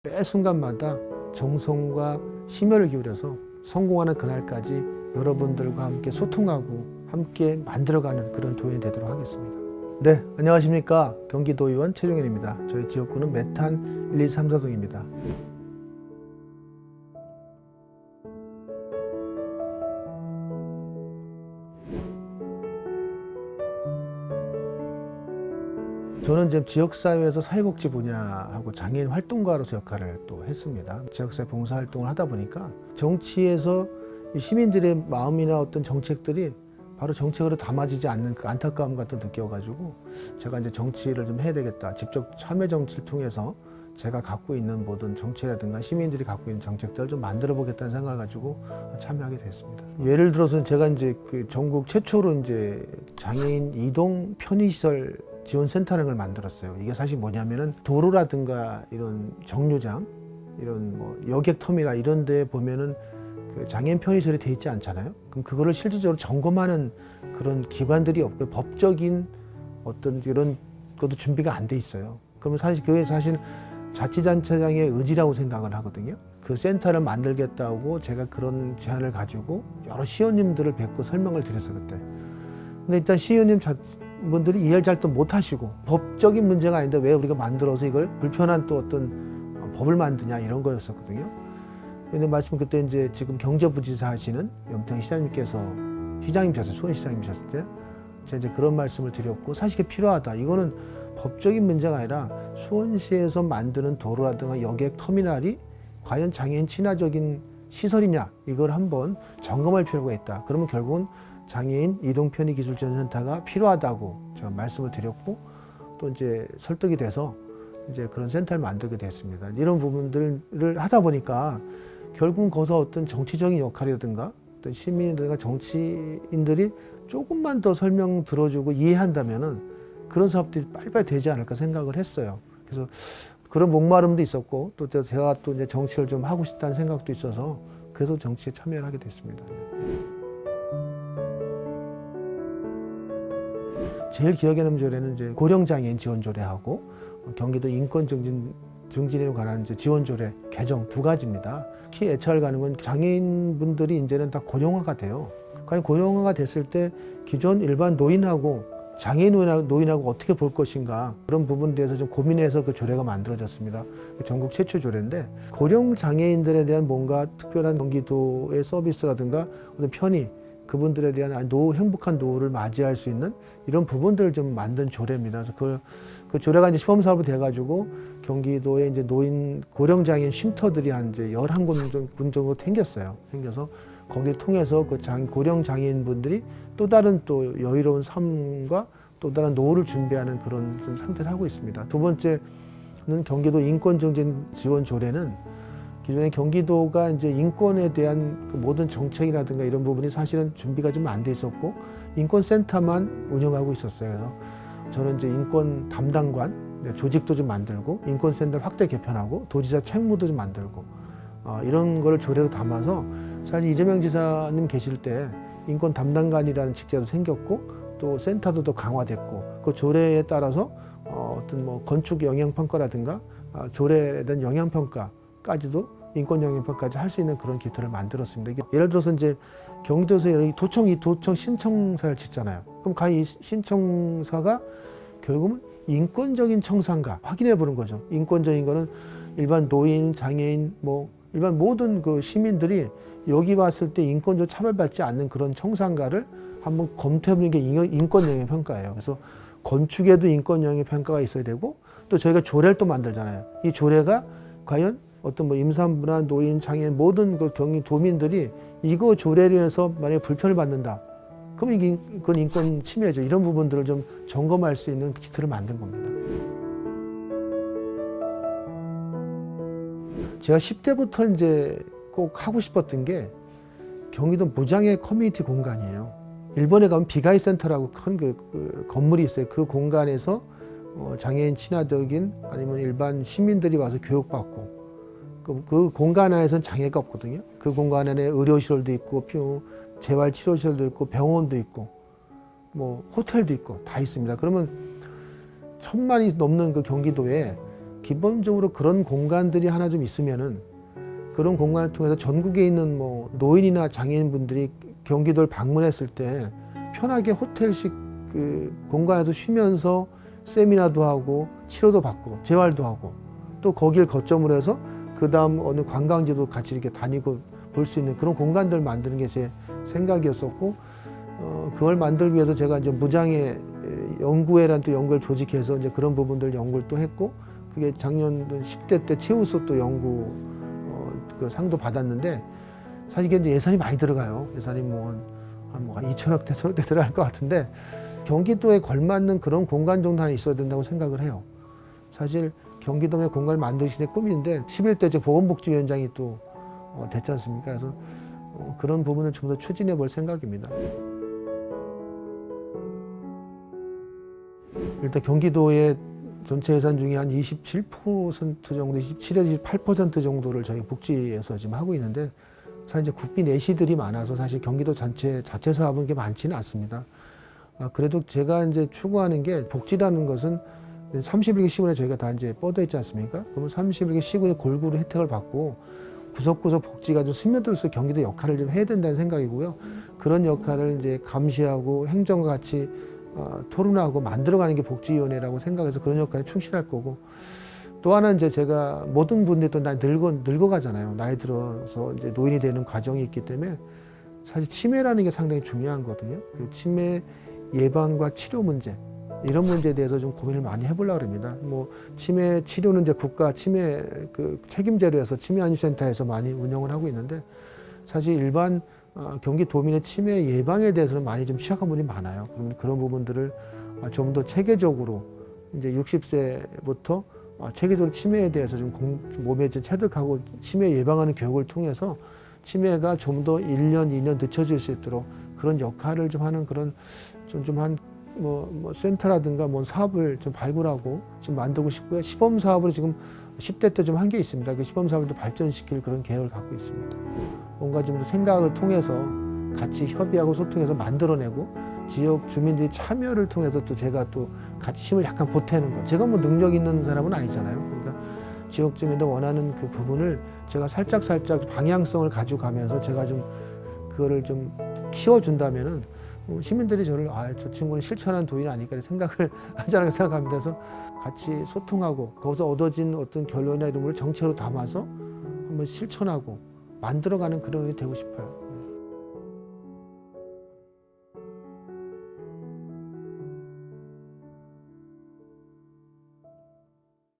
매 순간마다 정성과 심혈을 기울여서 성공하는 그날까지 여러분들과 함께 소통하고 함께 만들어가는 그런 도인이 되도록 하겠습니다. 네, 안녕하십니까. 경기도의원 최종현입니다. 저희 지역구는 메탄 1, 2, 3, 4동입니다. 저는 지금 지역사회에서 사회복지 분야하고 장애인 활동가로서 역할을 또 했습니다. 지역사회 봉사활동을 하다 보니까 정치에서 시민들의 마음이나 어떤 정책들이 바로 정책으로 담아지지 않는 그 안타까움 같은 걸 느껴가지고 제가 이제 정치를 좀 해야 되겠다. 직접 참여 정치를 통해서 제가 갖고 있는 모든 정책이라든가 시민들이 갖고 있는 정책들을 좀 만들어 보겠다는 생각을 가지고 참여하게 됐습니다. 예를 들어서 제가 이제 그 전국 최초로 이제 장애인 이동 편의시설 지원센터라는 걸 만들었어요. 이게 사실 뭐냐면은 도로라든가 이런 정류장, 이런 뭐 여객터미널 이런 데 보면은 그 장애인 편의시설이 돼 있지 않잖아요. 그럼 그거를 실질적으로 점검하는 그런 기관들이 없고 법적인 어떤 이런 것도 준비가 안 돼 있어요. 그러면 사실 그게 사실 자치단체장의 의지라고 생각을 하거든요. 그 센터를 만들겠다고 제가 그런 제안을 가지고 여러 시의원님들을 뵙고 설명을 드렸어요, 그때. 근데 일단 시의원님 분들이 이해를 잘 또 못하시고 법적인 문제가 아닌데 왜 우리가 만들어서 이걸 불편한 또 어떤 법을 만드냐 이런 거였었거든요. 근데 마침 그때 이제 지금 경제부지사 하시는 염태영 시장님께서 수원시장님이셨을 때 제가 이제 그런 말씀을 드렸고 사실 이게 필요하다. 이거는 법적인 문제가 아니라 수원시에서 만드는 도로라든가 여객 터미널이 과연 장애인 친화적인 시설이냐 이걸 한번 점검할 필요가 있다. 그러면 결국은 장애인 이동편의기술지원센터가 필요하다고 제가 말씀을 드렸고 또 이제 설득이 돼서 이제 그런 센터를 만들게 됐습니다. 이런 부분들을 하다 보니까 결국은 거기서 어떤 정치적인 역할이라든가 어떤 시민이라든가 정치인들이 조금만 더 설명 들어주고 이해한다면은 그런 사업들이 빨리빨리 되지 않을까 생각을 했어요. 그래서 그런 목마름도 있었고 또 제가 또 이제 정치를 좀 하고 싶다는 생각도 있어서 그래서 정치에 참여를 하게 됐습니다. 제일 기억에 남는 조례는 이제 고령장애인 지원조례하고 경기도 인권증진에 관한 이제 지원조례 개정 두 가지입니다. 특히 애착을 가는 건 장애인분들이 이제는 다 고령화가 돼요. 과연 고령화가 됐을 때 기존 일반 노인하고 장애인 노인하고 어떻게 볼 것인가 그런 부분에 대해서 좀 고민해서 그 조례가 만들어졌습니다. 전국 최초 조례인데 고령 장애인들에 대한 뭔가 특별한 경기도의 서비스라든가 어떤 편의 그분들에 대한 행복한 노후를 맞이할 수 있는 이런 부분들을 좀 만든 조례입니다. 그래서 그 조례가 이제 시범사업이 돼가지고 경기도에 이제 고령장애인 쉼터들이 한 이제 11곳 정도 생겨서 거기를 통해서 그 고령장애인분들이 또 다른 또 여유로운 삶과 또 다른 노후를 준비하는 그런 좀 상태를 하고 있습니다. 두 번째는 경기도 인권증진 지원 조례는 기존에 경기도가 이제 인권에 대한 그 모든 정책이라든가 이런 부분이 사실은 준비가 좀 안 돼 있었고 인권센터만 운영하고 있었어요. 그래서 저는 이제 인권 담당관 조직도 좀 만들고 인권센터 확대 개편하고 도지사 책무도 좀 만들고 이런 거를 조례로 담아서 사실 이재명 지사님 계실 때 인권 담당관이라는 직제도 생겼고 또 센터도 더 강화됐고 그 조례에 따라서 어떤 뭐 건축 영향평가라든가 조례에 대한 영향평가까지도 인권 영향평가까지 할 수 있는 그런 기틀을 만들었습니다. 이게 예를 들어서 이제 경기도에서 도청 신청사를 짓잖아요. 그럼 과연 이 신청사가 결국은 인권적인 청사인가 확인해 보는 거죠. 인권적인 거는 일반 노인, 장애인, 뭐 일반 모든 그 시민들이 여기 왔을 때 인권적으로 차별받지 않는 그런 청사인가를 한번 검토해 보는 게 인권 영향 평가예요. 그래서 건축에도 인권 영향 평가가 있어야 되고 또 저희가 조례를 또 만들잖아요. 이 조례가 과연 어떤 뭐 임산부나 노인, 장애인 모든 그 도민들이 이거 조례로 해서 만약에 불편을 받는다. 그럼 이게 그건 인권 침해죠. 이런 부분들을 좀 점검할 수 있는 기틀을 만든 겁니다. 제가 10대부터 이제 꼭 하고 싶었던 게 경기도 무장애 커뮤니티 공간이에요. 일본에 가면 비가이 센터라고 큰 그 건물이 있어요. 그 공간에서 장애인 친화적인 아니면 일반 시민들이 와서 교육받고 그 공간 안에서는 장애가 없거든요. 그 공간 안에 의료시설도 있고 재활치료시설도 있고 병원도 있고 뭐 호텔도 있고 다 있습니다. 그러면 1000만이 넘는 그 경기도에 기본적으로 그런 공간들이 하나 좀 있으면은 그런 공간을 통해서 전국에 있는 뭐 노인이나 장애인분들이 경기도를 방문했을 때 편하게 호텔식 그 공간에서 쉬면서 세미나도 하고 치료도 받고 재활도 하고 또 거길 거점으로 해서 그 다음 어느 관광지도 같이 이렇게 다니고 볼 수 있는 그런 공간들을 만드는 게 제 생각이었었고 그걸 만들기 위해서 제가 이제 무장애 연구회라는 또 연구를 조직해서 이제 그런 부분들 연구를 또 했고 그게 작년 10대 때 최우수 또 연구 그 상도 받았는데 사실 이게 이제 예산이 많이 들어가요. 예산이 한 2천억 대, 3억 대 들어갈 것 같은데 경기도에 걸맞는 그런 공간 정도 하나 있어야 된다고 생각을 해요. 사실 경기도의 공간을 만드시는 꿈인데 11대 보건복지위원장이 또 됐지 않습니까? 그래서 그런 부분을 좀 더 추진해 볼 생각입니다. 일단 경기도의 전체 예산 중에 한 27% 정도, 27에서 28% 정도를 저희 복지에서 지금 하고 있는데 사실 이제 국비 내시들이 많아서 사실 경기도 자체 사업은 게 많지는 않습니다. 그래도 제가 이제 추구하는 게 복지라는 것은 31개 시군에 저희가 다 이제 뻗어 있지 않습니까? 그러면 31개 시군의 골고루 혜택을 받고 구석구석 복지가 좀 스며들 수 경기도 역할을 좀 해야 된다는 생각이고요. 그런 역할을 이제 감시하고 행정과 같이 토론하고 만들어가는 게 복지위원회라고 생각해서 그런 역할에 충실할 거고 또 하나 이제 제가 모든 분들이 또 나이 늙어가잖아요. 나이 들어서 이제 노인이 되는 과정이 있기 때문에 사실 치매라는 게 상당히 중요한 거거든요. 그 치매 예방과 치료 문제 이런 문제에 대해서 좀 고민을 많이 해보려고 합니다. 뭐 치매 치료는 이제 국가 치매 그 책임제로 해서 치매안심센터에서 많이 운영을 하고 있는데 사실 일반 경기도민의 치매 예방에 대해서는 많이 좀 취약한 분이 많아요. 그런 부분들을 좀 더 체계적으로 이제 60세부터 체계적으로 치매에 대해서 좀 몸에 좀 체득하고 치매 예방하는 교육을 통해서 치매가 좀 더 1년, 2년 늦춰질 수 있도록 그런 역할을 좀 하는 그런 뭐 센터라든가 뭐 사업을 좀 발굴하고 좀 만들고 싶고요. 시범 사업으로 지금 10대 때 좀 한 게 있습니다. 그 시범 사업을 또 발전시킬 그런 계획을 갖고 있습니다. 뭔가 좀 더 생각을 통해서 같이 협의하고 소통해서 만들어내고 지역 주민들이 참여를 통해서 또 제가 또 같이 힘을 약간 보태는 거. 제가 뭐 능력 있는 사람은 아니잖아요. 그러니까 지역 주민들 원하는 그 부분을 제가 살짝 방향성을 가지고 가면서 제가 좀 그거를 좀 키워준다면은 시민들이 저를 저 친구는 실천한 도인이 아닐까 생각을 하지 않을까 생각합니다. 그래서 같이 소통하고 거기서 얻어진 어떤 결론이나 이런 걸 정책으로 담아서 한번 실천하고 만들어가는 그런 게 되고 싶어요.